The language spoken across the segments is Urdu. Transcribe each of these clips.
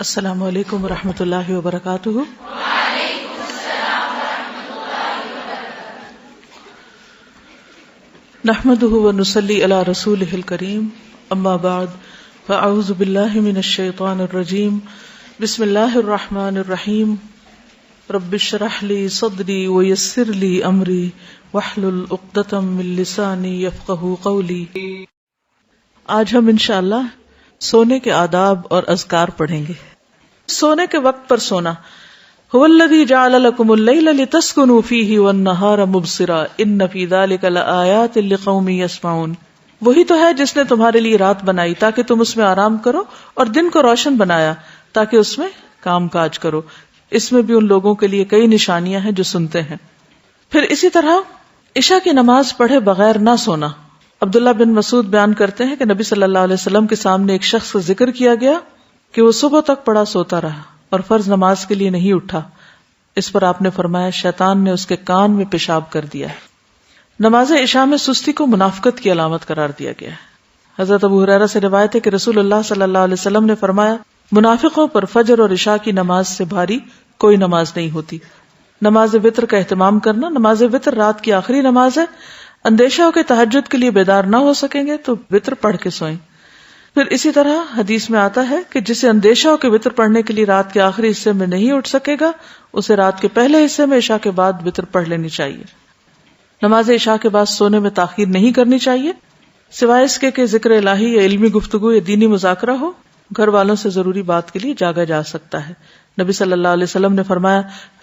السلام علیکم ورحمۃ اللہ وبرکاتہ۔ وعلیکم السلام ورحمۃ اللہ وبرکاتہ۔ نحمده ونصلی علی رسولہ الکریم، اما بعد فاعوذ باللہ من الشیطان الرجیم، بسم اللہ الرحمن الرحیم، رب اشرح لی صدری ویسر لی امری واحلل عقدۃ من لسانی یفقہوا قولی۔ آج ہم انشاءاللہ سونے کے آداب اور اذکار پڑھیں گے۔ سونے کے وقت پر سونا۔ هو الذی جعل لکم اللیل لتسکنوا فیہ والنہار مبصرا ان فی ذلک لآیات لقوم یسمعون۔ وہی تو ہے جس نے تمہارے لیے رات بنائی تاکہ تم اس میں آرام کرو، اور دن کو روشن بنایا تاکہ اس میں کام کاج کرو۔ اس میں بھی ان لوگوں کے لیے کئی نشانیاں ہیں جو سنتے ہیں۔ پھر اسی طرح عشاء کی نماز پڑھے بغیر نہ سونا۔ عبداللہ بن مسعود بیان کرتے ہیں کہ نبی صلی اللہ علیہ وسلم کے سامنے ایک شخص کا ذکر کیا گیا کہ وہ صبح تک پڑا سوتا رہا اور فرض نماز کے لیے نہیں اٹھا۔ اس پر آپ نے فرمایا شیطان نے اس کے کان میں پیشاب کر دیا ہے۔ نماز عشاء میں سستی کو منافقت کی علامت قرار دیا گیا ہے۔ حضرت ابو ہریرہ سے روایت ہے کہ رسول اللہ صلی اللہ علیہ وسلم نے فرمایا منافقوں پر فجر اور عشاء کی نماز سے بھاری کوئی نماز نہیں ہوتی۔ نماز وتر کا اہتمام کرنا۔ نماز وتر رات کی آخری نماز ہے۔ اندیشہ ہو کہ تہجد کے لیے بیدار نہ ہو سکیں گے تو وتر پڑھ کے سوئیں۔ پھر اسی طرح حدیث میں آتا ہے کہ جسے اندیشہ ہو کہ وتر پڑھنے کے لیے رات کے آخری حصے میں نہیں اٹھ سکے گا، اسے رات کے پہلے حصے میں عشاء کے بعد وتر پڑھ لینی چاہیے۔ نماز عشاء کے بعد سونے میں تاخیر نہیں کرنی چاہیے، سوائے اس کے کہ ذکر الہی یا علمی گفتگو یا دینی مذاکرہ ہو۔ گھر والوں سے ضروری بات کے لیے جاگا جا سکتا ہے۔ نبی صلی اللہ علیہ وسلم نے فرمایا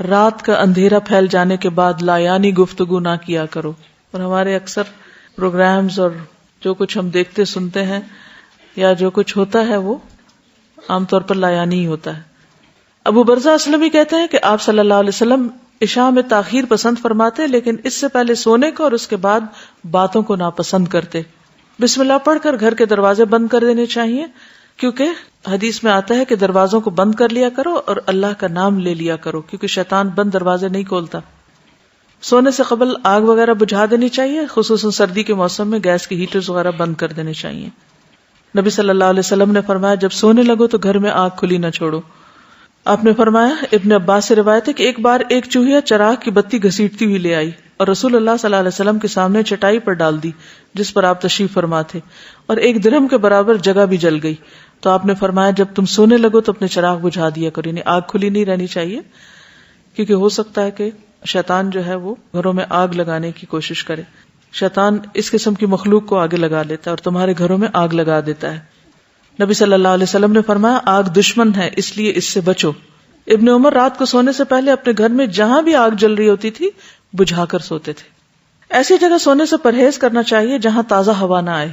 رات کا اندھیرا پھیل جانے کے بعد لایانی گفتگو نہ کیا کرو۔ اور ہمارے اکثر پروگرامز اور جو کچھ ہم دیکھتے سنتے ہیں یا جو کچھ ہوتا ہے وہ عام طور پر لایانی ہی ہوتا ہے۔ ابو برزہ اسلمی کہتے ہیں کہ آپ صلی اللہ علیہ وسلم عشاء میں تاخیر پسند فرماتے لیکن اس سے پہلے سونے کو اور اس کے بعد باتوں کو ناپسند کرتے۔ بسم اللہ پڑھ کر گھر کے دروازے بند کر دینے چاہیے، کیونکہ حدیث میں آتا ہے کہ دروازوں کو بند کر لیا کرو اور اللہ کا نام لے لیا کرو، کیونکہ شیطان بند دروازے نہیں کھولتا۔ سونے سے قبل آگ وغیرہ بجھا دینی چاہیے، خصوصاً سردی کے موسم میں گیس کے ہیٹرز وغیرہ بند کر دینے چاہیے۔ نبی صلی اللہ علیہ وسلم نے فرمایا جب سونے لگو تو گھر میں آگ کھلی نہ چھوڑو۔ آپ نے فرمایا ابن عباس سے روایت ہے کہ ایک بار ایک چوہیا چراغ کی بتی گھسیٹتی ہوئی لے آئی اور رسول اللہ صلی اللہ علیہ وسلم کے سامنے چٹائی پر ڈال دی جس پر آپ تشریف فرما تھے، اور ایک درہم کے برابر جگہ بھی جل گئی۔ تو آپ نے فرمایا جب تم سونے لگو تو اپنے چراغ بجھا دیا کرو، یعنی آگ کھلی نہیں رہنی چاہیے، کیونکہ ہو سکتا ہے کہ شیطان جو ہے وہ گھروں میں آگ لگانے کی کوشش کرے۔ شیطان اس قسم کی مخلوق کو آگے لگا لیتا ہے اور تمہارے گھروں میں آگ لگا دیتا ہے۔ نبی صلی اللہ علیہ وسلم نے فرمایا آگ دشمن ہے، اس لیے اس سے بچو۔ ابن عمر رات کو سونے سے پہلے اپنے گھر میں جہاں بھی آگ جل رہی ہوتی تھی بجھا کر سوتے تھے۔ ایسی جگہ سونے سے پرہیز کرنا چاہیے جہاں تازہ ہوا نہ آئے۔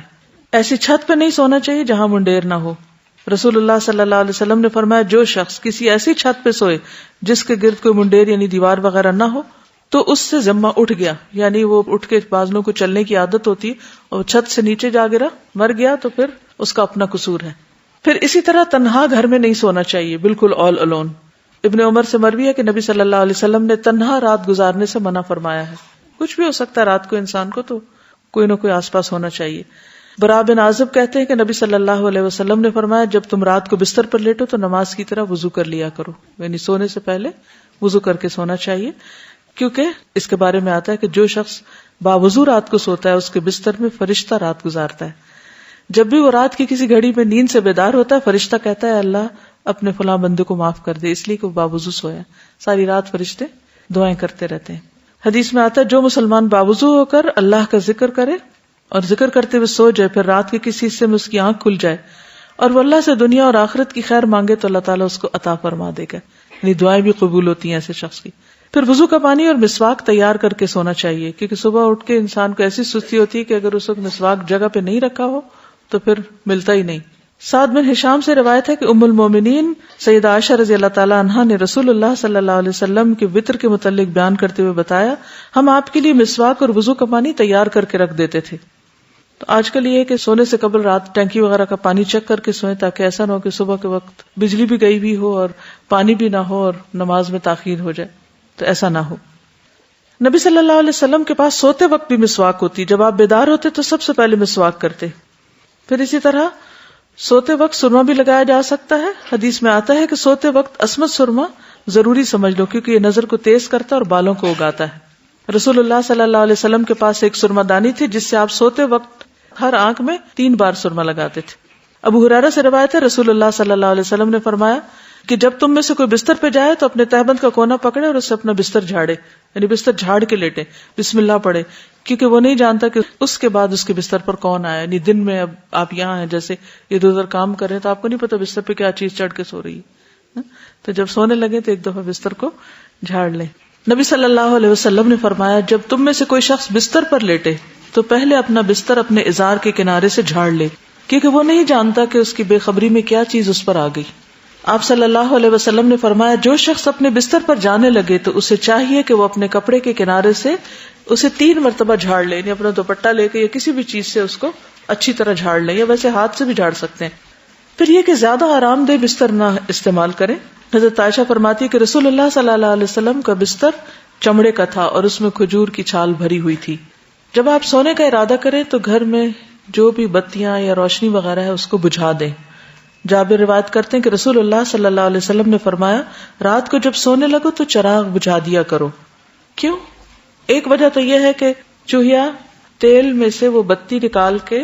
ایسی چھت پہ نہیں سونا چاہیے جہاں منڈیر نہ ہو۔ رسول اللہ صلی اللہ علیہ وسلم نے فرمایا جو شخص کسی ایسی چھت پہ سوئے جس کے گرد کوئی منڈیر یعنی دیوار وغیرہ نہ ہو تو اس سے ذمہ اٹھ گیا، یعنی وہ اٹھ کے بازلوں کو چلنے کی عادت ہوتی ہے اور چھت سے نیچے جا گرا مر گیا تو پھر اس کا اپنا قصور ہے۔ پھر اسی طرح تنہا گھر میں نہیں سونا چاہیے، بالکل آل الون۔ ابن عمر سے مروی ہے کہ نبی صلی اللہ علیہ وسلم نے تنہا رات گزارنے سے منع فرمایا ہے۔ کچھ بھی ہو سکتا ہے رات کو انسان کو، تو کوئی نہ کوئی آس پاس ہونا چاہیے۔ برا بن عازب کہتے ہیں کہ نبی صلی اللہ علیہ وسلم نے فرمایا جب تم رات کو بستر پر لیٹو تو نماز کی طرح وضو کر لیا کرو، یعنی سونے سے پہلے وضو کر کے سونا چاہیے، کیونکہ اس کے بارے میں آتا ہے کہ جو شخص باوضو رات کو سوتا ہے اس کے بستر میں فرشتہ رات گزارتا ہے۔ جب بھی وہ رات کی کسی گھڑی میں نیند سے بیدار ہوتا ہے فرشتہ کہتا ہے اللہ اپنے فلاں بندے کو معاف کر دے، اس لیے کہ وہ باوضو سویا۔ ساری رات فرشتے دعائیں کرتے رہتے ہیں۔ حدیث میں آتا ہے جو مسلمان باوضو ہو کر اللہ کا ذکر کرے اور ذکر کرتے ہوئے سو جائے، پھر رات کے کسی حصے میں اس کی آنکھ کھل جائے اور وہ اللہ سے دنیا اور آخرت کی خیر مانگے تو اللہ تعالیٰ اس کو عطا فرما دے گا، یعنی دعائیں بھی قبول ہوتی ہیں ایسے شخص کی۔ پھر وضو کا پانی اور مسواک تیار کر کے سونا چاہیے، کیونکہ صبح اٹھ کے انسان کو ایسی سستی ہوتی ہے کہ اگر اس وقت مسواک جگہ پہ نہیں رکھا ہو تو پھر ملتا ہی نہیں۔ سعد بن ہشام سے روایت ہے کہ ام المومنین سیدہ عائشہ رضی اللہ تعالیٰ عنہا نے رسول اللہ صلی اللہ علیہ وسلم کے وطر کے متعلق بیان کرتے ہوئے بتایا ہم آپ کے لیے مسواک اور وضو کا پانی تیار کر کے رکھ دیتے تھے۔ تو آج کل یہ ہے کہ سونے سے قبل رات ٹینکی وغیرہ کا پانی چیک کر کے سوئیں، تاکہ ایسا نہ ہو کہ صبح کے وقت بجلی بھی گئی بھی ہو اور پانی بھی نہ ہو اور نماز میں تاخیر ہو جائے، تو ایسا نہ ہو۔ نبی صلی اللہ علیہ وسلم کے پاس سوتے وقت بھی مسواک ہوتی، جب آپ بیدار ہوتے تو سب سے پہلے مسواک کرتے۔ پھر اسی طرح سوتے وقت سرما بھی لگایا جا سکتا ہے. حدیث میں آتا ہے کہ سوتے وقت عصمت سرما ضروری سمجھ لو، کیونکہ یہ نظر کو تیز کرتا ہے اور بالوں کو اگاتا ہے. رسول اللہ صلی اللہ علیہ وسلم کے پاس ایک سرما دانی تھی جس سے آپ سوتے وقت ہر آنکھ میں 3 بار سرما لگاتے تھے. ابو ہریرہ سے روایت ہے رسول اللہ صلی اللہ علیہ وسلم نے فرمایا کہ جب تم میں سے کوئی بستر پہ جائے تو اپنے تہبند کا کونا پکڑے اور اس سے اپنا بستر جھاڑے، یعنی بستر جھاڑ کے لیٹے، بسم اللہ پڑھے، کیونکہ وہ نہیں جانتا کہ اس کے بعد اس کے بستر پر کون آیا. یعنی دن میں اب آپ یہاں ہیں، جیسے ادھر ادھر کام کر رہے ہیں تو آپ کو نہیں پتا بستر پہ کیا چیز چڑھ کے سو رہی ہے، تو جب سونے لگے تو ایک دفعہ بستر کو جھاڑ لیں. نبی صلی اللہ علیہ وسلم نے فرمایا جب تم میں سے کوئی شخص بستر پر لیٹے تو پہلے اپنا بستر اپنے ازار کے کنارے سے جھاڑ لے، کیونکہ وہ نہیں جانتا کہ اس کی بے خبری میں کیا چیز اس پر آ گئی. آپ صلی اللہ علیہ وسلم نے فرمایا جو شخص اپنے بستر پر جانے لگے تو اسے چاہیے کہ وہ اپنے کپڑے کے کنارے سے اسے 3 مرتبہ جھاڑ لے، یعنی اپنا دوپٹہ لے کے یا کسی بھی چیز سے اس کو اچھی طرح جھاڑ لیں، یا ویسے ہاتھ سے بھی جھاڑ سکتے ہیں. پھر یہ کہ زیادہ آرام دہ بستر نہ استعمال کریں. حضرت عائشہ فرماتی ہے کہ رسول اللہ صلی اللہ علیہ وسلم کا بستر چمڑے کا تھا اور اس میں کھجور کی چھال بھری ہوئی تھی. جب آپ سونے کا ارادہ کریں تو گھر میں جو بھی بتیاں یا روشنی وغیرہ ہے اس کو بجھا دیں. جابر روایت کرتے ہیں کہ رسول اللہ صلی اللہ علیہ وسلم نے فرمایا رات کو جب سونے لگو تو چراغ بجھا دیا کرو. کیوں؟ ایک وجہ تو یہ ہے کہ چوہیا تیل میں سے وہ بتی نکال کے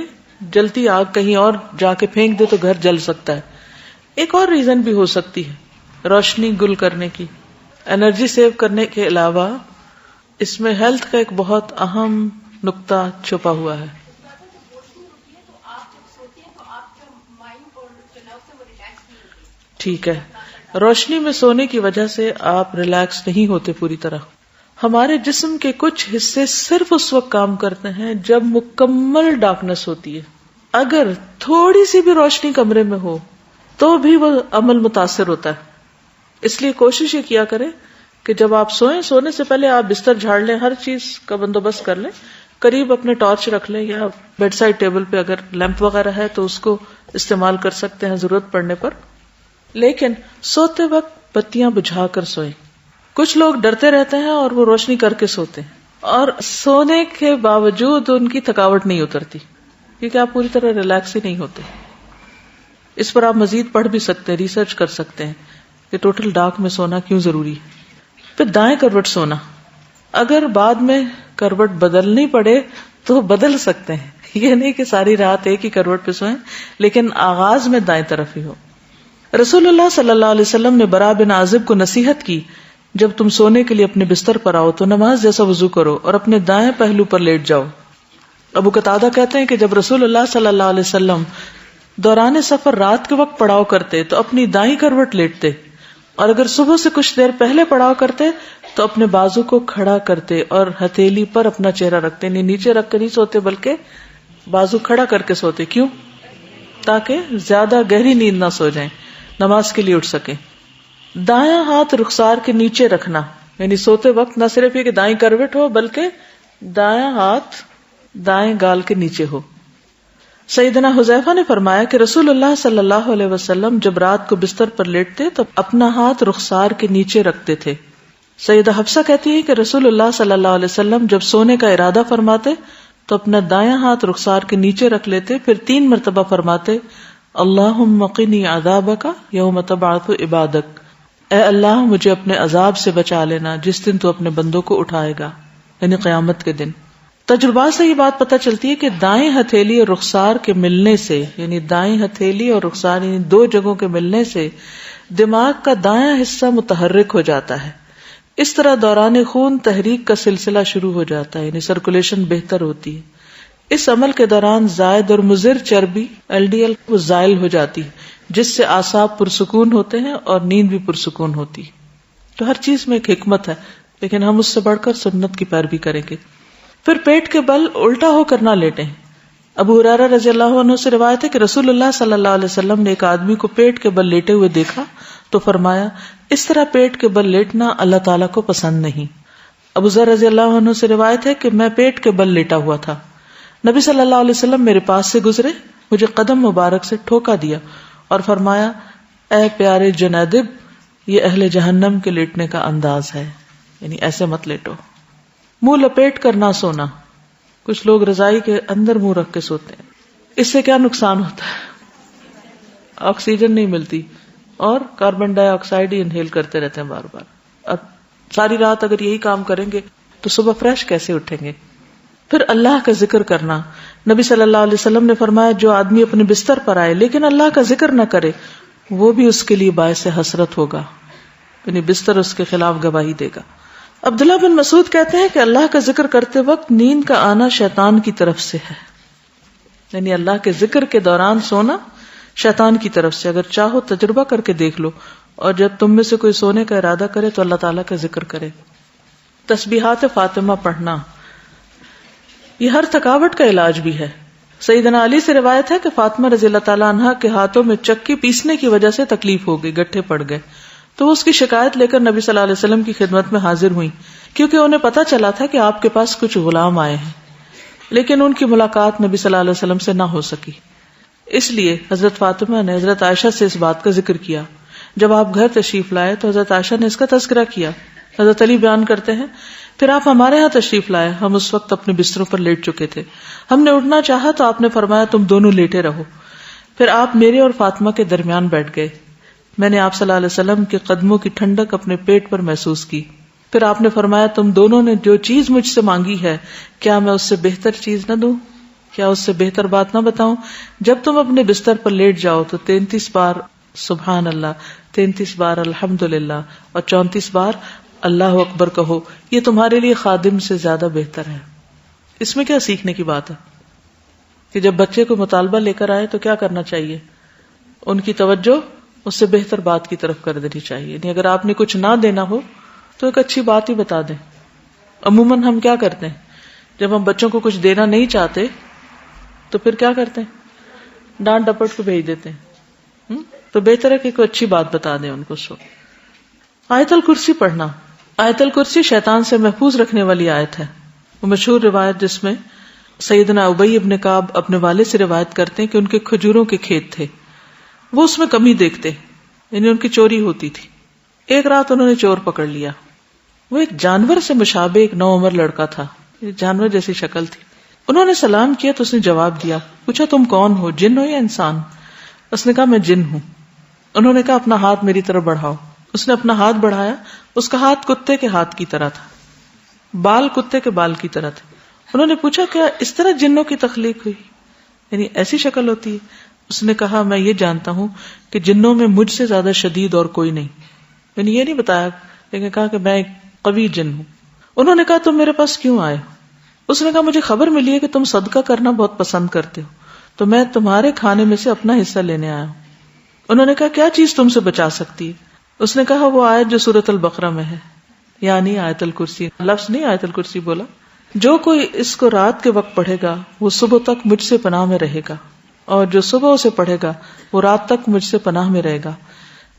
جلتی آگ کہیں اور جا کے پھینک دے تو گھر جل سکتا ہے. ایک اور ریزن بھی ہو سکتی ہے روشنی گل کرنے کی، انرجی سیو کرنے کے علاوہ اس میں ہیلتھ کا ایک بہت اہم نقطہ چھپا ہوا ہے. ٹھیک ہے، روشنی میں سونے کی وجہ سے آپ ریلیکس نہیں ہوتے پوری طرح. ہمارے جسم کے کچھ حصے صرف اس وقت کام کرتے ہیں جب مکمل ڈارکنیس ہوتی ہے. اگر تھوڑی سی بھی روشنی کمرے میں ہو تو بھی وہ عمل متاثر ہوتا ہے. اس لیے کوشش یہ کیا کریں کہ جب آپ سوئیں، سونے سے پہلے آپ بستر جھاڑ لیں، ہر چیز کا بندوبست کر لیں، قریب اپنے ٹارچ رکھ لیں یا بیڈ سائڈ ٹیبل پہ اگر لیمپ وغیرہ ہے تو اس کو استعمال کر سکتے ہیں ضرورت پڑنے پر. لیکن سوتے وقت بتیاں بجھا کر سوئیں. کچھ لوگ ڈرتے رہتے ہیں اور وہ روشنی کر کے سوتے ہیں، اور سونے کے باوجود ان کی تھکاوٹ نہیں اترتی کیونکہ آپ پوری طرح ریلیکس ہی نہیں ہوتے. اس پر آپ مزید پڑھ بھی سکتے ہیں، ریسرچ کر سکتے ہیں کہ ٹوٹل ڈارک میں سونا کیوں ضروری ہے. پھر دائیں کروٹ سونا، اگر بعد میں کروٹ بدلنی پڑے تو بدل سکتے ہیں، یہ نہیں کہ ساری رات ایک ہی کروٹ پہ سوئیں، لیکن آغاز میں دائیں طرف ہی ہو. رسول اللہ صلی اللہ علیہ وسلم نے برا بن عازب کو نصیحت کی جب تم سونے کے لیے اپنے بستر پر آؤ تو نماز جیسا وضو کرو اور اپنے دائیں پہلو پر لیٹ جاؤ. ابو قتادہ کہتے ہیں کہ جب رسول اللہ صلی اللہ علیہ وسلم دوران سفر رات کے وقت پڑاؤ کرتے تو اپنی دائیں کروٹ لیٹتے، اور اگر صبح سے کچھ دیر پہلے پڑاؤ کرتے تو اپنے بازو کو کھڑا کرتے اور ہتھیلی پر اپنا چہرہ رکھتے، یعنی نیچے رکھ کر نہیں سوتے بلکہ بازو کھڑا کر کے سوتے. کیوں؟ تاکہ زیادہ گہری نیند نہ سو جائیں، نماز کے لیے اٹھ سکیں. دایاں ہاتھ رخسار کے نیچے رکھنا، یعنی سوتے وقت نہ صرف یہ کہ دائیں کروٹ ہو بلکہ دایاں ہاتھ دائیں گال کے نیچے ہو. سیدنا حذیفہ نے فرمایا کہ رسول اللہ صلی اللہ علیہ وسلم جب رات کو بستر پر لیٹتے تو اپنا ہاتھ رخسار کے نیچے رکھتے تھے. سیدہ حفصہ کہتی ہے کہ رسول اللہ صلی اللہ علیہ وسلم جب سونے کا ارادہ فرماتے تو اپنا دایاں ہاتھ رخسار کے نیچے رکھ لیتے، پھر 3 مرتبہ فرماتے اللہم قنی عذابک یوم تبعث عبادک، اے اللہ مجھے اپنے عذاب سے بچا لینا جس دن تو اپنے بندوں کو اٹھائے گا، یعنی قیامت کے دن. تجربات سے یہ بات پتہ چلتی ہے کہ دائیں ہتھیلی اور رخسار کے ملنے سے، یعنی دائیں ہتھیلی اور رخسار یعنی 2 جگہوں کے ملنے سے دماغ کا دایاں حصہ متحرک ہو جاتا ہے. اس طرح دوران خون تحریک کا سلسلہ شروع ہو جاتا ہے، یعنی سرکولیشن بہتر ہوتی ہے. اس عمل کے دوران زائد اور مضر چربی LDL وہ زائل ہو جاتی ہے جس سے اعصاب پرسکون ہوتے ہیں اور نیند بھی پرسکون ہوتی. تو ہر چیز میں ایک حکمت ہے، لیکن ہم اس سے بڑھ کر سنت کی پیروی کریں گے. پھر پیٹ کے بل الٹا ہو کر نہ لیٹیں. ابو ہریرہ رضی اللہ عنہ سے روایت ہے کہ رسول اللہ صلی اللہ علیہ وسلم نے ایک آدمی کو پیٹ کے بل لیٹے ہوئے دیکھا تو فرمایا اس طرح پیٹ کے بل لیٹنا اللہ تعالیٰ کو پسند نہیں. ابو ذر رضی اللہ عنہ سے روایت ہے کہ میں پیٹ کے بل لیٹا ہوا تھا، نبی صلی اللہ علیہ وسلم میرے پاس سے گزرے، مجھے قدم مبارک سے ٹھوکا دیا اور فرمایا اے پیارے جنیدب، یہ اہل جہنم کے لیٹنے کا انداز ہے، یعنی ایسے مت لیٹو. منہ لپیٹ کر نہ سونا، کچھ لوگ رضائی کے اندر منہ رکھ کے سوتے ہیں، اس سے کیا نقصان ہوتا ہے؟ آکسیجن نہیں ملتی اور کاربن ڈائی آکسائڈ ہی انہیل کرتے رہتے ہیں بار بار. اب ساری رات اگر یہی کام کریں گے تو صبح فریش کیسے اٹھیں گے؟ پھر اللہ کا ذکر کرنا. نبی صلی اللہ علیہ وسلم نے فرمایا جو آدمی اپنے بستر پر آئے لیکن اللہ کا ذکر نہ کرے وہ بھی اس کے لیے باعث حسرت ہوگا، یعنی بستر اس کے خلاف گواہی دے گا. عبداللہ بن مسعود کہتے ہیں کہ اللہ کا ذکر کرتے وقت نیند کا آنا شیطان کی طرف سے ہے، یعنی اللہ کے ذکر کے دوران سونا شیطان کی طرف سے. اگر چاہو تجربہ کر کے دیکھ لو، اور جب تم میں سے کوئی سونے کا ارادہ کرے تو اللہ تعالیٰ کا ذکر کرے. تسبیحات فاطمہ پڑھنا یہ ہر تھکاوٹ کا علاج بھی ہے. سیدنا علی سے روایت ہے کہ فاطمہ رضی اللہ تعالیٰ عنہا کے ہاتھوں میں چکی پیسنے کی وجہ سے تکلیف ہو گئی، گٹھے پڑ گئے، تو وہ اس کی شکایت لے کر نبی صلی اللہ علیہ وسلم کی خدمت میں حاضر ہوئی، کیونکہ انہیں پتا چلا تھا کہ آپ کے پاس کچھ غلام آئے ہیں، لیکن ان کی ملاقات نبی صلی اللہ علیہ وسلم سے نہ ہو سکی. اس لیے حضرت فاطمہ نے حضرت عائشہ سے اس بات کا ذکر کیا. جب آپ گھر تشریف لائے تو حضرت عائشہ نے اس کا تذکرہ کیا. حضرت علی بیان کرتے ہیں پھر آپ ہمارے ہاں تشریف لائے، ہم اس وقت اپنے بستروں پر لیٹ چکے تھے، ہم نے اٹھنا چاہا تو آپ نے فرمایا تم دونوں لیٹے رہو. پھر آپ میرے اور فاطمہ کے درمیان بیٹھ گئے. میں نے آپ صلی اللہ علیہ وسلم کے قدموں کی ٹھنڈک اپنے پیٹ پر محسوس کی. پھر آپ نے فرمایا تم دونوں نے جو چیز مجھ سے مانگی ہے کیا میں اس سے بہتر چیز نہ دوں، کیا اس سے بہتر بات نہ بتاؤں؟ جب تم اپنے بستر پر لیٹ جاؤ تو 33 بار سبحان اللہ، 33 بار الحمدللہ اور 34 بار اللہ اکبر کہو، یہ تمہارے لیے خادم سے زیادہ بہتر ہے. اس میں کیا سیکھنے کی بات ہے کہ جب بچے کو مطالبہ لے کر آئے تو کیا کرنا چاہیے؟ ان کی توجہ اس سے بہتر بات کی طرف کر دینی چاہیے. یعنی اگر آپ نے کچھ نہ دینا ہو تو ایک اچھی بات ہی بتا دیں. عموماً ہم کیا کرتے ہیں جب ہم بچوں کو کچھ دینا نہیں چاہتے تو پھر کیا کرتے ہیں؟ ڈانٹ ڈپٹ کو بھیج دیتے ہیں. تو بہتر ہے کہ کوئی اچھی بات بتا دیں ان کو. آیت الکرسی پڑھنا. آیت الکرسی شیطان سے محفوظ رکھنے والی آیت ہے. وہ مشہور روایت جس میں سیدنا ابی ابن کعب اپنے والد سے روایت کرتے ہیں کہ ان کے کھجوروں کے کھیت تھے، وہ اس میں کمی دیکھتے، یعنی ان کی چوری ہوتی تھی. ایک رات انہوں نے چور پکڑ لیا. وہ ایک جانور سے مشابہ ایک نوعمر لڑکا تھا، جانور جیسی شکل تھی. انہوں نے سلام کیا تو اس نے جواب دیا. پوچھا تم کون ہو، جن ہو یا انسان؟ اس نے کہا میں جن ہوں. انہوں نے کہا اپنا ہاتھ میری طرف بڑھاؤ. اس نے اپنا ہاتھ بڑھایا. اس کا ہاتھ کتے کے ہاتھ کی طرح تھا، بال کتے کے بال کی طرح تھے. انہوں نے پوچھا کیا اس طرح جنوں کی تخلیق ہوئی، یعنی ایسی شکل ہوتی ہے؟ اس نے کہا میں یہ جانتا ہوں کہ جنوں میں مجھ سے زیادہ شدید اور کوئی نہیں. میں نے یہ نہیں بتایا لیکن کہا کہ میں ایک قوی جن ہوں. انہوں نے کہا تم میرے پاس کیوں آئے؟ اس نے کہا مجھے خبر ملی ہے کہ تم صدقہ کرنا بہت پسند کرتے ہو تو میں تمہارے کھانے میں سے اپنا حصہ لینے آیا ہوں. انہوں نے کہا کیا چیز تم سے بچا سکتی ہے؟ اس نے کہا وہ آیت جو سورۃ البقرہ میں ہے، یعنی آیت الکرسی. لفظ نہیں آیت الکرسی بولا. جو کوئی اس کو رات کے وقت پڑھے گا وہ صبح تک مجھ سے پناہ میں رہے گا، اور جو صبح اسے پڑھے گا وہ رات تک مجھ سے پناہ میں رہے گا.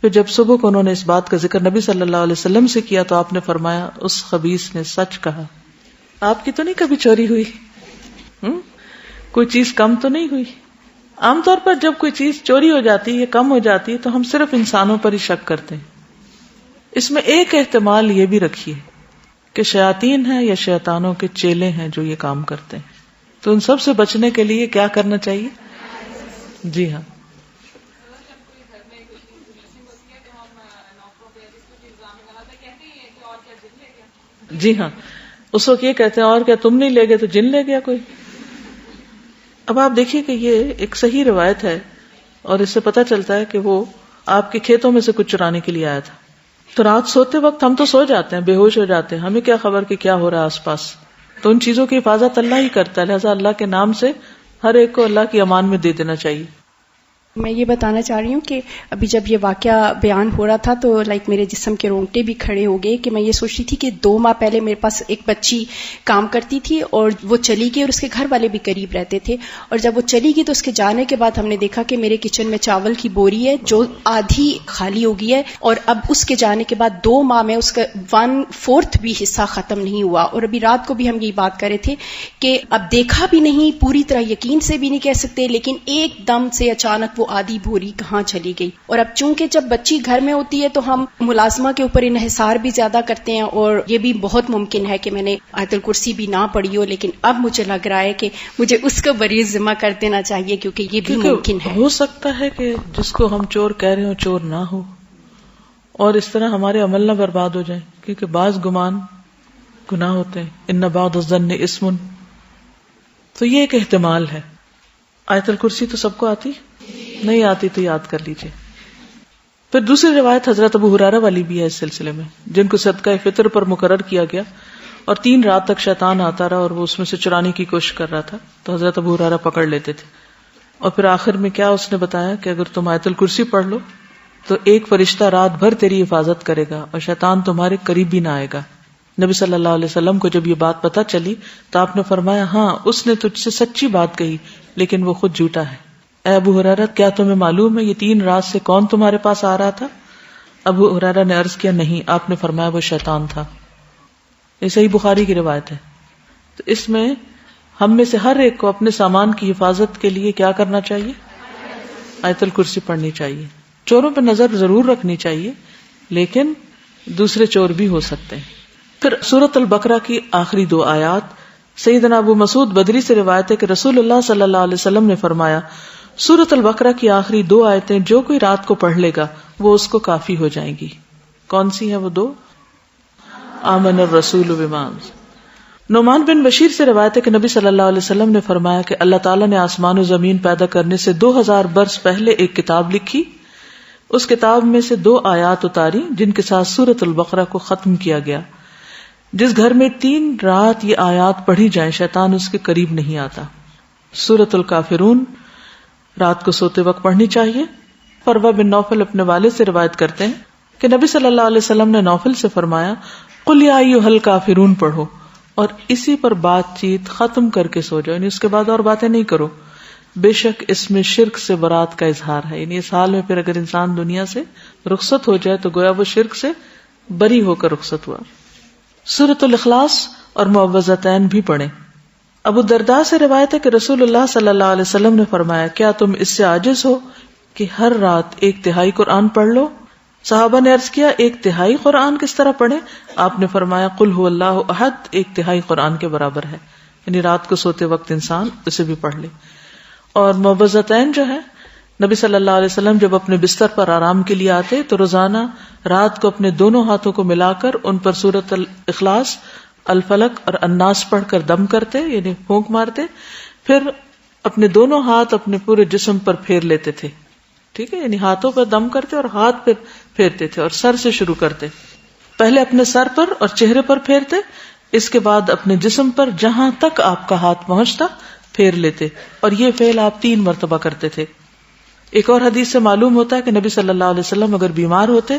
پھر جب صبح کو انہوں نے اس بات کا ذکر نبی صلی اللہ علیہ وسلم سے کیا تو آپ نے فرمایا اس خبیث نے سچ کہا. آپ کی تو نہیں کبھی چوری ہوئی؟ کوئی چیز کم تو نہیں ہوئی؟ عام طور پر جب کوئی چیز چوری ہو جاتی ہے، کم ہو جاتی ہے تو ہم صرف انسانوں پر ہی شک کرتے ہیں. اس میں ایک احتمال یہ بھی رکھیے کہ شیاطین ہیں یا شیطانوں کے چیلے ہیں جو یہ کام کرتے ہیں. تو ان سب سے بچنے کے لیے کیا کرنا چاہیے؟ جی ہاں، جی ہاں، اس وقت یہ کہتے ہیں اور کیا تم نہیں لے گئے تو جن لے گیا کوئی. اب آپ دیکھیے کہ یہ ایک صحیح روایت ہے اور اس سے پتہ چلتا ہے کہ وہ آپ کے کھیتوں میں سے کچھ چرانے کے لیے آیا تھا. تو رات سوتے وقت ہم تو سو جاتے ہیں، بے ہوش ہو جاتے ہیں، ہمیں کیا خبر کہ کیا ہو رہا ہے آس پاس. تو ان چیزوں کی حفاظت اللہ ہی کرتا ہے، لہٰذا اللہ کے نام سے ہر ایک کو اللہ کی امان میں دے دینا چاہیے. میں یہ بتانا چاہ رہی ہوں کہ ابھی جب یہ واقعہ بیان ہو رہا تھا تو میرے جسم کے رونگٹے بھی کھڑے ہو گئے کہ میں یہ سوچ رہی تھی کہ 2 ماہ پہلے میرے پاس ایک بچی کام کرتی تھی اور وہ چلی گئی اور اس کے گھر والے بھی قریب رہتے تھے. اور جب وہ چلی گئی تو اس کے جانے کے بعد ہم نے دیکھا کہ میرے کچن میں چاول کی بوری ہے جو آدھی خالی ہو گئی ہے، اور اب اس کے جانے کے بعد 2 ماہ میں اس کا 1/4 بھی حصہ ختم نہیں ہوا. اور ابھی رات کو بھی ہم یہی بات کر رہے تھے کہ اب دیکھا بھی نہیں، پوری طرح یقین سے بھی نہیں کہہ سکتے، لیکن ایک دم سے اچانک وہ وہ آدھی بھوری کہاں چلی گئی. اور اب چونکہ جب بچی گھر میں ہوتی ہے تو ہم ملازمہ کے اوپر انحصار بھی زیادہ کرتے ہیں، اور یہ بھی بہت ممکن ہے کہ میں نے آیت الکرسی بھی نہ پڑھی ہو، لیکن اب مجھے لگ رہا ہے کہ مجھے اس کا بریز ذمہ کر دینا چاہیے، کیونکہ یہ بھی ممکن ہے. ہو سکتا ہے کہ جس کو ہم چور کہہ رہے ہوں چور نہ ہو، اور اس طرح ہمارے عمل نہ برباد ہو جائیں، کیونکہ بعض گمان گناہ ہوتے ہیں. ان بعض الظن اسم. تو یہ ایک احتمال ہے. آیت الکرسی تو سب کو آتی نہیں آتی تو یاد کر لیجئے. پھر دوسری روایت حضرت ابو ہریرہ والی بھی ہے اس سلسلے میں، جن کو صدقہ فطر پر مقرر کیا گیا اور 3 رات تک شیطان آتا رہا اور وہ اس میں سے چرانے کی کوشش کر رہا تھا، تو حضرت ابو ہریرہ پکڑ لیتے تھے. اور پھر آخر میں کیا اس نے بتایا کہ اگر تم آیت الکرسی پڑھ لو تو ایک فرشتہ رات بھر تیری حفاظت کرے گا اور شیطان تمہارے قریب بھی نہ آئے گا. نبی صلی اللہ علیہ وسلم کو جب یہ بات پتہ چلی تو آپ نے فرمایا، ہاں اس نے تجھ سے سچی بات کہی لیکن وہ خود جھوٹا ہے. اے ابو ہریرہ، کیا تمہیں معلوم ہے یہ 3 رات سے کون تمہارے پاس آ رہا تھا؟ ابو ہریرہ نے عرض کیا، نہیں. آپ نے فرمایا وہ شیطان تھا. یہ صحیح بخاری کی روایت ہے. تو اس میں ہم میں سے ہر ایک کو اپنے سامان کی حفاظت کے لیے کیا کرنا چاہیے؟ آیت الکرسی پڑھنی چاہیے. چوروں پہ نظر ضرور رکھنی چاہیے، لیکن دوسرے چور بھی ہو سکتے ہیں. پھر سورۃ البقرہ کی آخری 2 آیات. سیدنا ابو مسعود بدری سے روایت ہے کہ رسول اللہ صلی اللہ علیہ وسلم نے فرمایا، سورۃ البقرہ کی آخری 2 آیتیں جو کوئی رات کو پڑھ لے گا وہ اس کو کافی ہو جائیں گی. کون سی ہیں وہ 2؟ آمن الرسول بما. نعمان بن بشیر سے روایت ہے کہ نبی صلی اللہ علیہ وسلم نے فرمایا کہ اللہ تعالیٰ نے آسمان و زمین پیدا کرنے سے 2000 برس پہلے ایک کتاب لکھی. اس کتاب میں سے 2 آیات اتاری جن کے ساتھ سورۃ البقرہ کو ختم کیا گیا. جس گھر میں 3 رات یہ آیات پڑھی جائیں شیطان اس کے قریب نہیں آتا. سورۃ الکافرون رات کو سوتے وقت پڑھنی چاہیے. فروہ بن نوفل اپنے والد سے روایت کرتے ہیں کہ نبی صلی اللہ علیہ وسلم نے نوفل سے فرمایا، قل یا ایھا الکافرون پڑھو اور اسی پر بات چیت ختم کر کے سو جاؤ، یعنی اس کے بعد اور باتیں نہیں کرو. بے شک اس میں شرک سے برات کا اظہار ہے. یعنی اس حال میں پھر اگر انسان دنیا سے رخصت ہو جائے تو گویا وہ شرک سے بری ہو کر رخصت ہوا. سورۃ الاخلاص اور معوذتین بھی پڑھیں. ابو الدرداء سے روایت ہے کہ رسول اللہ صلی اللہ علیہ وسلم نے فرمایا، کیا تم اس سے عاجز ہو کہ ہر رات 1/3 قرآن پڑھ لو؟ صحابہ نے عرض کیا، 1/3 قرآن کس طرح پڑھیں؟ آپ نے فرمایا، قل هو اللہ احد 1/3 قرآن کے برابر ہے. یعنی رات کو سوتے وقت انسان اسے بھی پڑھ لے. اور معوذتین جو ہے، نبی صلی اللہ علیہ وسلم جب اپنے بستر پر آرام کے لیے آتے تو روزانہ رات کو اپنے دونوں ہاتھوں کو ملا کر ان پر سورۃ الاخلاص، الفلق اور الناس پڑھ کر دم کرتے، یعنی پھونک مارتے. پھر اپنے دونوں ہاتھ اپنے پورے جسم پر پھیر لیتے تھے. ٹھیک ہے، یعنی ہاتھوں پر دم کرتے اور ہاتھ پہ پھیرتے تھے، اور سر سے شروع کرتے. پہلے اپنے سر پر اور چہرے پر پھیرتے، اس کے بعد اپنے جسم پر جہاں تک آپ کا ہاتھ پہنچتا پھیر لیتے. اور یہ فعل آپ 3 مرتبہ کرتے تھے. ایک اور حدیث سے معلوم ہوتا ہے کہ نبی صلی اللہ علیہ وسلم اگر بیمار ہوتے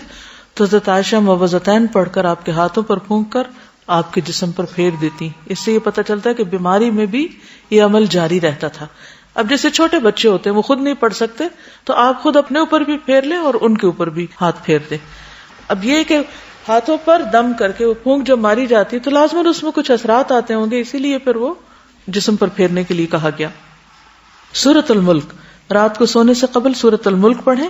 تو حضرت عائشہ معوذتین پڑھ کر آپ کے ہاتھوں پر پھونک کر آپ کے جسم پر پھیر دیتی. اس سے یہ پتہ چلتا ہے کہ بیماری میں بھی یہ عمل جاری رہتا تھا. اب جیسے چھوٹے بچے ہوتے ہیں وہ خود نہیں پڑھ سکتے تو آپ خود اپنے اوپر بھی پھیر لیں اور ان کے اوپر بھی ہاتھ پھیر دیں. اب یہ کہ ہاتھوں پر دم کر کے وہ پھونک جب ماری جاتی تو لازماً اس میں کچھ اثرات آتے ہوں گے، اسی لیے پھر وہ جسم پر پھیرنے کے لیے کہا گیا. سورۃ الملک رات کو سونے سے قبل سورۃ الملک پڑھیں.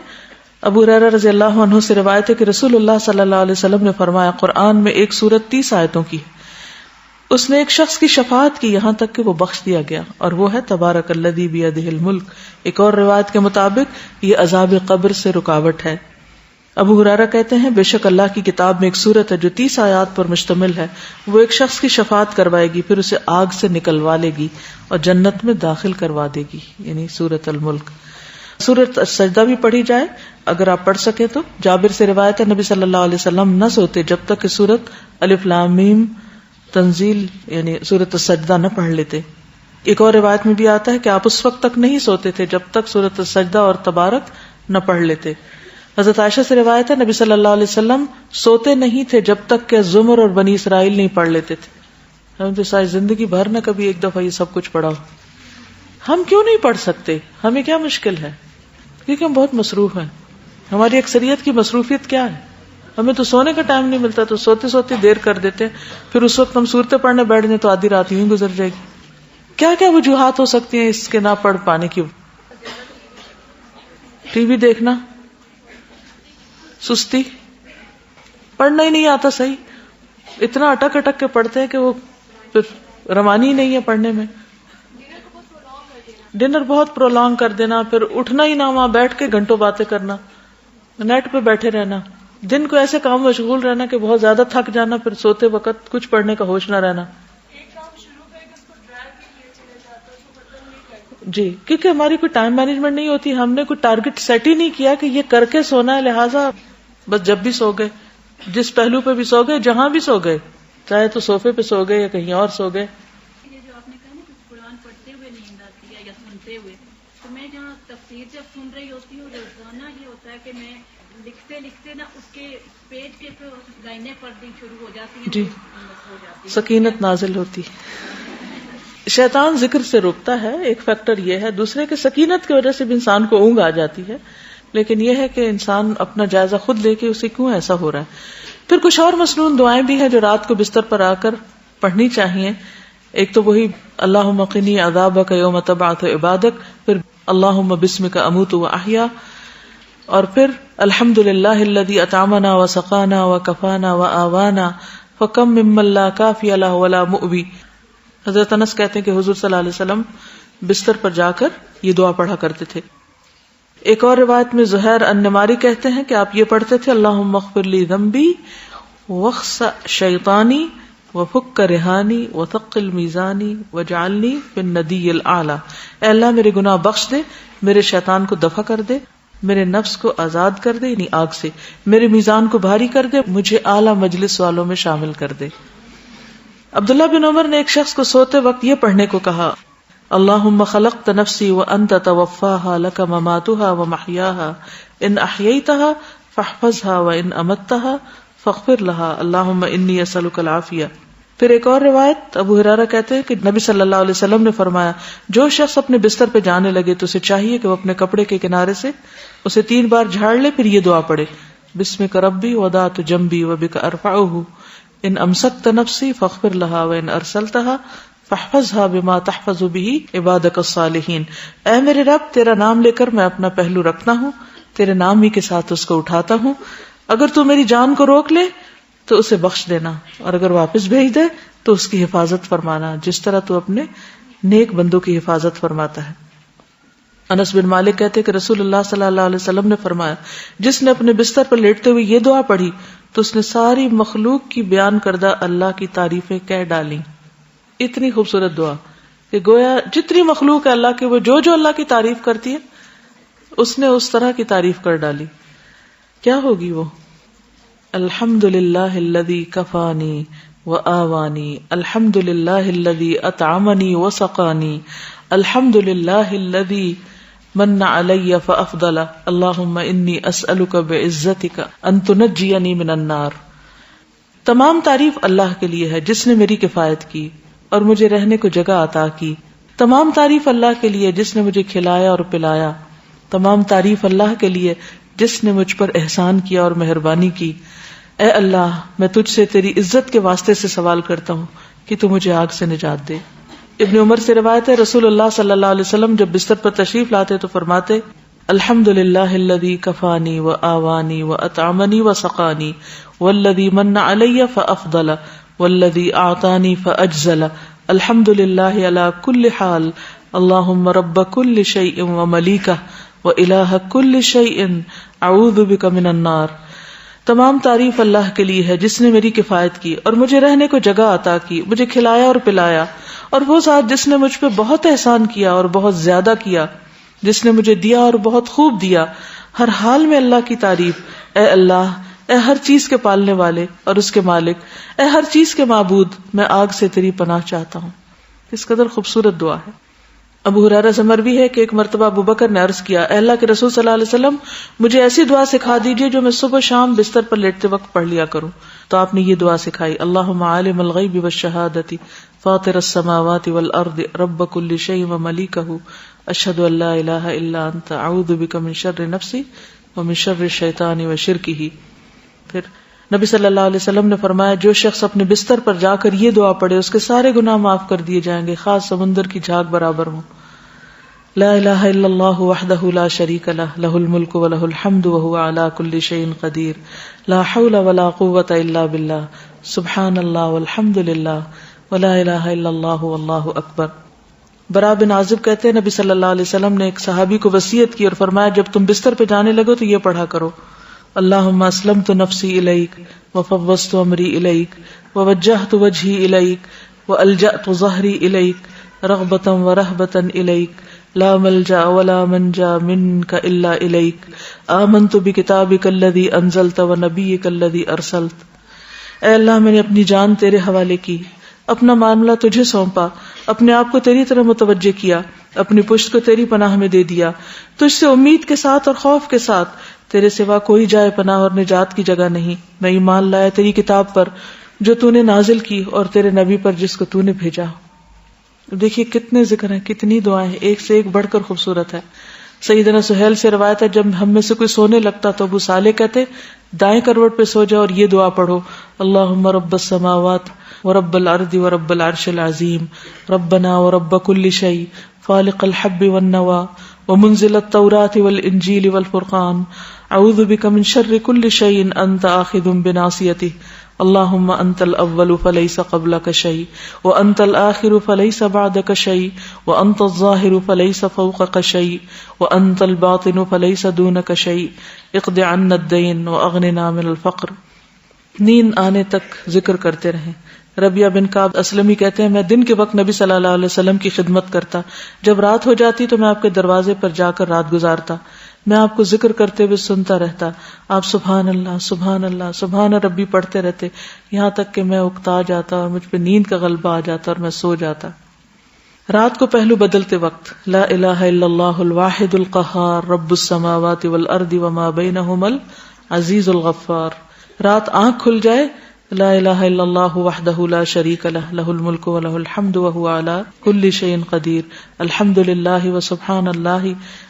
ابو ہریرہ رضی اللہ عنہ سے روایت ہے کہ رسول اللہ صلی اللہ علیہ وسلم نے فرمایا، قرآن میں ایک سورت 30 آیتوں کی ہے، اس نے ایک شخص کی شفاعت کی یہاں تک کہ وہ بخش دیا گیا، اور وہ ہے تبارک الذی بیدہ الملک. ایک اور روایت کے مطابق یہ عذاب قبر سے رکاوٹ ہے. ابو ہریرہ کہتے ہیں، بے شک اللہ کی کتاب میں ایک سورت ہے جو 30 آیات پر مشتمل ہے، وہ ایک شخص کی شفاعت کروائے گی، پھر اسے آگ سے نکلوا لے گی اور جنت میں داخل کروا دے گی. یعنی سورۃ الملک. سورۃ السجدہ بھی پڑھی جائے اگر آپ پڑھ سکیں تو. جابر سے روایت ہے، نبی صلی اللہ علیہ وسلم نہ سوتے جب تک کہ سورۃ الف لام میم تنزیل یعنی سورۃ السجدہ نہ پڑھ لیتے. ایک اور روایت میں بھی آتا ہے کہ آپ اس وقت تک نہیں سوتے تھے جب تک سورۃ السجدہ اور تبارک نہ پڑھ لیتے. حضرت عائشہ سے روایت ہے، نبی صلی اللہ علیہ وسلم سوتے نہیں تھے جب تک کہ زمر اور بنی اسرائیل نہیں پڑھ لیتے تھے. ہم تو ساری زندگی بھر نہ کبھی ایک دفعہ یہ سب کچھ پڑھا ہو. ہم کیوں نہیں پڑھ سکتے؟ ہمیں کیا مشکل ہے؟ کیونکہ ہم بہت مصروف ہیں. ہماری اکثریت کی مصروفیت کیا ہے؟ ہمیں تو سونے کا ٹائم نہیں ملتا، تو سوتے سوتے دیر کر دیتے، پھر اس وقت ہم سورتیں پڑھنے بیٹھ جائیں تو آدھی رات یوں گزر جائے گی. کیا کیا وجوہات ہو سکتی ہیں اس کے نہ پڑھ پانے کی؟ ٹی وی دیکھنا، سستی، پڑھنا ہی نہیں آتا صحیح، اتنا اٹک اٹک کے پڑھتے ہیں کہ وہ پھر روانی ہی نہیں ہے پڑھنے میں. ڈنر بہت پرولونگ کر دینا، پھر اٹھنا ہی نہ، وہاں بیٹھ کے گھنٹوں باتیں کرنا، نیٹ پہ بیٹھے رہنا، دن کو ایسے کام مشغول رہنا کہ بہت زیادہ تھک جانا، پھر سوتے وقت کچھ پڑھنے کا ہوش نہ رہنا. جی، کیونکہ ہماری کوئی ٹائم مینجمنٹ نہیں ہوتی، ہم نے کوئی ٹارگٹ سیٹ ہی نہیں کیا کہ یہ کر کے سونا ہے، لہٰذا بس جب بھی سو گئے، جس پہلو پہ بھی سو گئے، جہاں بھی سو گئے، چاہے تو صوفے پہ سو گئے یا کہیں اور سو گئے. یہ جو آپ نے کہا نا کہ قرآن پڑھتے ہوئے نیند آتی ہے یا سنتے ہوئے، تو میں جہاں تفسیر جب سن رہی ہوتی ہوں روزانہ یہ ہوتا ہے کہ میں لکھتے لکھتے نا اس کے پیج کے لائنیں پڑھنی شروع ہو جاتی ہیں. جی، سکینت نازل ہوتی. شیطان ذکر سے روکتا ہے، ایک فیکٹر یہ ہے. دوسرے کہ سکینت کی وجہ سے بھی انسان کو اونگ آ جاتی ہے، لیکن یہ ہے کہ انسان اپنا جائزہ خود لے کے اسے کیوں ایسا ہو رہا ہے. پھر کچھ اور مسنون دعائیں بھی ہیں جو رات کو بستر پر آ کر پڑھنی چاہیے. ایک تو وہی اللہم قنی عذابک یوم تبعث عبادک، پھر اللہم بسمک اموت و احیا، اور پھر الحمدللہ الذی اطعمنا وسقانا وکفانا وآوانا فکم ممن لا کافی لہ ولا مؤوی. حضرت انس کہتے ہیں کہ حضور صلی اللہ علیہ وسلم بستر پر جا کر یہ دعا پڑھا کرتے تھے. ایک اور روایت میں زہیر النماری کہتے ہیں کہ آپ یہ پڑھتے تھے اللہم اغفر لی ذنبی واخسأ شیطانی وفک رہانی وثقل میزانی وجعلنی فی الندی الاعلی. اے اللہ میرے گناہ بخش دے، میرے شیطان کو دفع کر دے، میرے نفس کو آزاد کر دے یعنی آگ سے، میرے میزان کو بھاری کر دے، مجھے اعلی مجلس والوں میں شامل کر دے. عبداللہ بن عمر نے ایک شخص کو سوتے وقت یہ پڑھنے کو کہا اللہم خلقت نفسی وانت توفاها لک مماتها ومحیاها ان احییتها فاحفظها وان امتها فاغفر لها اللہم انی اسألک العافیہ. پھر ایک اور روایت ابو ہریرہ کہتے ہیں کہ نبی صلی اللہ علیہ وسلم نے فرمایا جو شخص اپنے بستر پہ جانے لگے تو اسے چاہیے کہ وہ اپنے کپڑے کے کنارے سے اسے 3 بار جھاڑ لے، پھر یہ دعا پڑھے بسمک ربی وضعت جنبی وبک ارفعہ ان امسکت نفسی فاغفر لها وان ارسلتها فاحفظها بما تحفظ به عبادك الصالحین. اے میرے رب تیرا نام لے کر میں اپنا پہلو رکھتا ہوں، تیرے نام ہی کے ساتھ اس کو اٹھاتا ہوں، اگر تو میری جان کو روک لے تو اسے بخش دینا، اور اگر واپس بھیج دے تو اس کی حفاظت فرمانا جس طرح تو اپنے نیک بندوں کی حفاظت فرماتا ہے. انس بن مالک کہتے کہ رسول اللہ صلی اللہ علیہ وسلم نے فرمایا جس نے اپنے بستر پر لیٹتے ہوئے یہ دعا پڑھی تو اس نے ساری مخلوق کی بیان کردہ اللہ کی تعریفیں کہہ ڈالی. اتنی خوبصورت دعا کہ گویا جتنی مخلوق ہے اللہ کی، وہ جو اللہ کی تعریف کرتی ہے اس نے اس طرح کی تعریف کر ڈالی. کیا ہوگی وہ؟ الحمدللہ الذی کفانی وآوانی، الحمدللہ الذی اطعمنی وسقانی، الحمدللہ الذی من علی فافضل، اللہم انی اسألک بعزتک ان تنجینی من النار. تمام تعریف اللہ کے لیے ہے جس نے میری کفایت کی اور مجھے رہنے کو جگہ عطا کی. تمام تعریف اللہ کے لیے جس نے مجھے کھلایا اور پلایا. تمام تعریف اللہ کے لیے جس نے مجھ پر احسان کیا اور مہربانی کی. اے اللہ میں تجھ سے تیری عزت کے واسطے سے سوال کرتا ہوں کہ تو مجھے آگ سے نجات دے. ابن عمر سے روایت ہے رسول اللہ صلی اللہ علیہ وسلم جب بستر پر تشریف لاتے تو فرماتے الحمدللہ الذی کفانی وآوانی واطعمنی وسقانی والذی من علی فافضل والذی اعطانی فاجزل الحمدللہ علی کل حال اللہم رب کل شیء وملیکہ والہ کل شیء اعوذ بک من النار. تمام تعریف اللہ کے لیے ہے جس نے میری کفایت کی اور مجھے رہنے کو جگہ عطا کی، مجھے کھلایا اور پلایا، اور وہ ذات جس نے مجھ پہ بہت احسان کیا اور بہت زیادہ کیا، جس نے مجھے دیا اور بہت خوب دیا. ہر حال میں اللہ کی تعریف. اے اللہ، اے ہر چیز کے پالنے والے اور اس کے مالک، اے ہر چیز کے معبود، میں آگ سے تیری پناہ چاہتا ہوں. اس قدر خوبصورت دعا ہے. ابو ہریرہ سے مروی ہے کہ ایک مرتبہ ابو بکر نے عرض کیا اے اللہ کے رسول صلی اللہ علیہ وسلم مجھے ایسی دعا سکھا دیجیے جو میں صبح شام بستر پر لیٹتے وقت پڑھ لیا کروں. تو آپ نے یہ دعا سکھائی اللہم عالم الغیب والشہادۃ فاطر السماوات والارض رب کل شیء وملیکہ اشہد ان لا الہ الا انت اعوذ بک من شر نفسی ومن شر الشیطان وشرکہ. پھر نبی صلی اللہ علیہ وسلم نے فرمایا جو شخص اپنے بستر پر جا کر یہ دعا پڑھے اس کے سارے گناہ معاف کر دیے جائیں گے خاص سمندر کی جھاگ برابر ہوں. لا الہ الا اللہ وحدہ لا شریک لہ لہ الملک ولہ الحمد وہو علی کل شیء قدیر لا حول ولا قوۃ الا باللہ سبحان اللہ والحمد للہ ولا الہ الا اللہ واللہ اکبر. براء بن عازب کہتے ہیں نبی صلی اللہ علیہ وسلم نے ایک صحابی کو وصیت کی اور فرمایا جب تم بستر پہ جانے لگو تو یہ پڑھا کرو اللہم اسلمت نفسی الیک وفوضت امری الیک ووجہت وجہی الیک والجأت ظہری الیک رغبتا ورہبتا الیک لا ملجا ولا منجا منک الا الیک آمنت بکتابک الذی انزلت ونبیک الذی ارسلت. اے اللہ میں نے اپنی جان تیرے حوالے کی، اپنا معاملہ تجھے سونپا، اپنے آپ کو تیری طرح متوجہ کیا، اپنی پشت کو تیری پناہ میں دے دیا، تجھ سے امید کے ساتھ اور خوف کے ساتھ، تیرے سوا کوئی جائے پناہ اور نجات کی جگہ نہیں. میں ایمان لایا تیری کتاب پر جو تو نے نازل کی اور تیرے نبی پر جس کو تو نے بھیجا. دیکھیے کتنے ذکر ہیں، کتنی دعائیں ہیں، ایک سے ایک بڑھ کر خوبصورت ہے. سیدنا سہیل سے روایت ہے جب ہم میں سے کوئی سونے لگتا تو ابو صالح کہتے دائیں کروٹ پہ سو جاؤ اور یہ دعا پڑھو اللہم رب السماوات ورب الارض ورب العرش العظیم ربنا ورب كل شيء فالق الحب والنوى ومنزل التوراة والانجیل والفرقان اعوذ بك من شر كل شيء انت آخذ بناصيته اللہم انت الاول فلیس قبلک شیء وانت الآخر فلیس بعدک شیء وانت الظاہر فلیس فوقک شیء وانت الباطن فلیس دونک شیء اقض عنا الدین واغننا من الفقر. نیند آنے تک ذکر کرتے رہیں. ربیہ بن کعب اسلمی کہتے ہیں میں دن کے وقت نبی صلی اللہ علیہ وسلم کی خدمت کرتا، جب رات ہو جاتی تو میں آپ کے دروازے پر جا کر رات گزارتا، میں آپ کو ذکر کرتے ہوئے سنتا رہتا، آپ سبحان اللہ سبحان اللہ سبحان ربی پڑھتے رہتے یہاں تک کہ میں اکتا جاتا اور مجھ پہ نیند کا غلبہ آ جاتا اور میں سو جاتا. رات کو پہلو بدلتے وقت لا الہ الا اللہ الواحد القہار رب السماوات والارض وما بینہما العزیز الغفار. رات آنکھ کھل جائے لا الہ الا اللہ وحدہ لا شریک لہ لہ الملک ولہ الحمد وہو علی کل شیء قدیر الحمد للہ وسبحان اللہ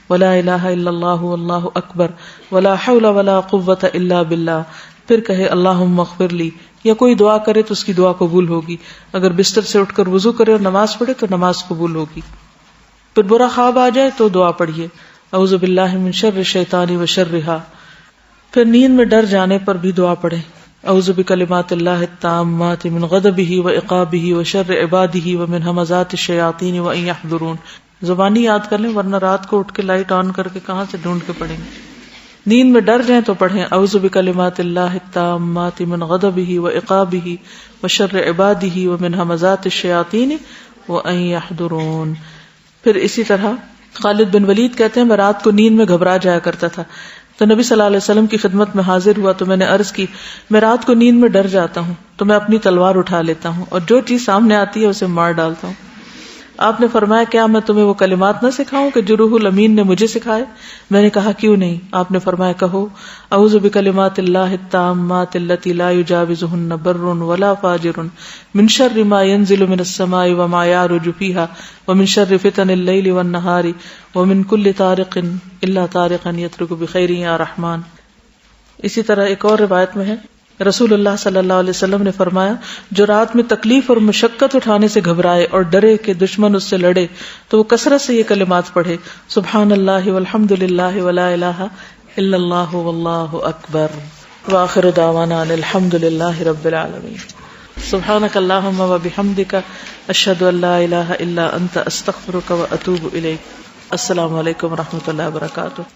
ولا الہ الا اللہ واللہ اکبر ولا حول ولا قوۃ الا باللہ. پھر کہے اللہم اغفر لی، یا کوئی دعا کرے تو اس کی دعا قبول ہوگی. اگر بستر سے اٹھ کر وضو کرے اور نماز پڑھے تو نماز قبول ہوگی. پھر برا خواب آ جائے تو دعا پڑھیے اعوذ باللہ من شر الشیطان وشرہا. پھر نیند میں ڈر جانے پر بھی دعا پڑھیں اعوذ بکلمات اللہ التامات من غضبہ وعقابہ وشر عبادہ ومن ہمزات الشیاطین وان یحضرون. زبانی یاد کر لیں ورنہ رات کو اٹھ کے لائٹ آن کر کے کہاں سے ڈھونڈ کے پڑھیں گے. نیند میں ڈر جائیں تو پڑھیں اعوذ بکلمات اللہ التامات من غضبہ وعقابہ وشر عبادہ ومن ہمزات الشیاطین وان یحضرون. پھر اسی طرح خالد بن ولید کہتے ہیں میں رات کو نیند میں گھبرا جایا کرتا تھا تو نبی صلی اللہ علیہ وسلم کی خدمت میں حاضر ہوا تو میں نے عرض کی میں رات کو نیند میں ڈر جاتا ہوں تو میں اپنی تلوار اٹھا لیتا ہوں اور جو چیز سامنے آتی ہے اسے مار ڈالتا ہوں. آپ نے فرمایا کیا میں تمہیں وہ کلمات نہ سکھاؤں کہ جو روح الامین نے مجھے سکھائے؟ میں نے کہا کیوں نہیں؟ آپ نے فرمایا کہو اعوذ بکلمات اللہ التامات التی لا یجاوزہن بر ولا فاجر من شر ما ينزل من السماء وما يعرج فيها ومن شر فتن الليل والنهار ومن كل طارق الا طارقا يترك بخير یا رحمان. اسی طرح ایک اور روایت میں ہے رسول اللہ صلی اللہ علیہ وسلم نے فرمایا جو رات میں تکلیف اور مشقت اٹھانے سے گھبرائے اور ڈرے کہ دشمن اس سے لڑے تو وہ کثرت سے یہ کلمات پڑھے سبحان اللہ والحمد للہ ولا الہ الا اللہ واللہ اکبر وآخر دعوانا ان الحمد للہ رب العالمین. سبحانک اللہم وبحمدک اشہد ان لا الہ الا انت استغفرک واتوب الیک. السلام علیکم ورحمۃ اللہ وبرکاتہ.